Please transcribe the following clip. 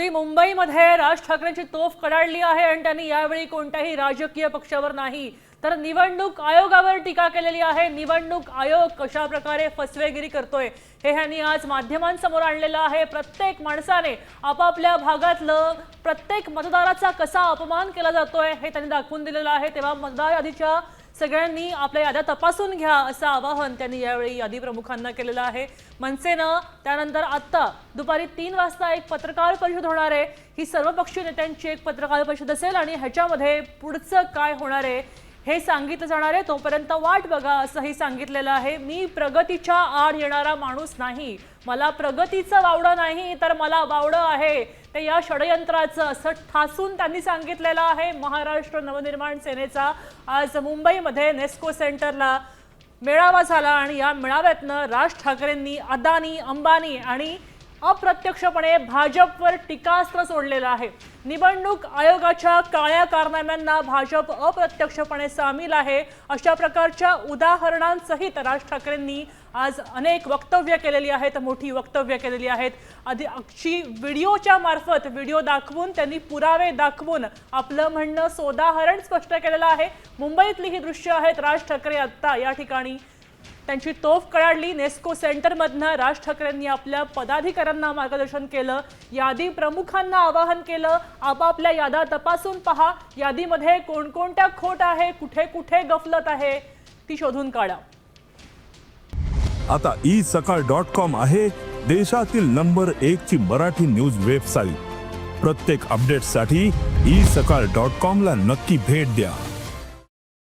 नवी मुंबईमध्ये राज ठाकरेंची तोफ कडाडली आहे आणि त्यांनी यावेळी कोणत्याही राजकीय पक्षावर नाही तर निवडणूक आयोगावर टीका केलेली आहे। निवडणूक आयोग कशा प्रकारे फसवेगिरी करतोय हे ह्यांनी आज माध्यमांसमोर आणलेलं आहे। प्रत्येक माणसाने आपापल्या भागातलं प्रत्येक मतदाराचा कसा अपमान केला जातोय हे त्यांनी दाखवून दिलेलं आहे। तेव्हा मतदार यादीच्या सगळ्यांनी आपल्या याद्या तपासून घ्या असं आवाहन त्यांनी यावेळी यादी प्रमुखांना केलेलं आहे। मनसेनं त्यानंतर आता दुपारी 3 वाजता एक पत्रकार परिषद होणार आहे। ही सर्वपक्षीय नेत्यांची एक पत्रकार परिषद असेल आणि ह्याच्यामध्ये पुढचं काय होणार आहे हे सांगितलं जाणार आहे। तोपर्यंत वाट बघा असंही सांगितलेलं आहे। मी प्रगतीच्या आड येणारा माणूस नाही, मला प्रगतीचं वावडं नाही तर मला वावडं आहे ते या षडयंत्राचं असं ठासून त्यांनी सांगितलेलं आहे। महाराष्ट्र नवनिर्माण सेनेचा आज मुंबईमध्ये नेस्को सेंटरला मेळावा झाला आणि या मेळाव्यातनं राज ठाकरेंनी अदानी अंबानी आणि अप्रत्यक्षपणे भाजपवर टीकास्त्र सोडलेलं आहे। निवडणूक आयोगाच्या काळ्या कारनाम्यांना भाजप अप्रत्यक्षपणे सामील आहे अशा प्रकारच्या उदाहरणांसहित राज ठाकरेंनी आज अनेक वक्तव्य केलेली आहेत, मोठी वक्तव्य केलेली आहेत। अक्षी व्हिडिओच्या मार्फत व्हिडिओ दाखवून त्यांनी पुरावे दाखवून आपलं म्हणणं सोदाहरण स्पष्ट केलेलं आहे। मुंबईतली ही दृश्य आहेत। राज ठाकरे आता या ठिकाणी त्यांची तोफ कडाडली। नेस्को सेंटरमधनं राज ठाकरेंनी आपल्या पदाधिकाऱ्यांना मार्गदर्शन केलं, यादी प्रमुखांना आवाहन केलं, आपापल्या याद्या तपासून पहा, यादीमध्ये कोणकोणत्या खोट आहे, कुठे कुठे गफलत आहे ती शोधून काढा। आता isakal.com आहे देशातील नंबर 1 ची मराठी न्यूज वेबसाईट। प्रत्येक अपडेटसाठी isakal.com ला नक्की भेट द्या।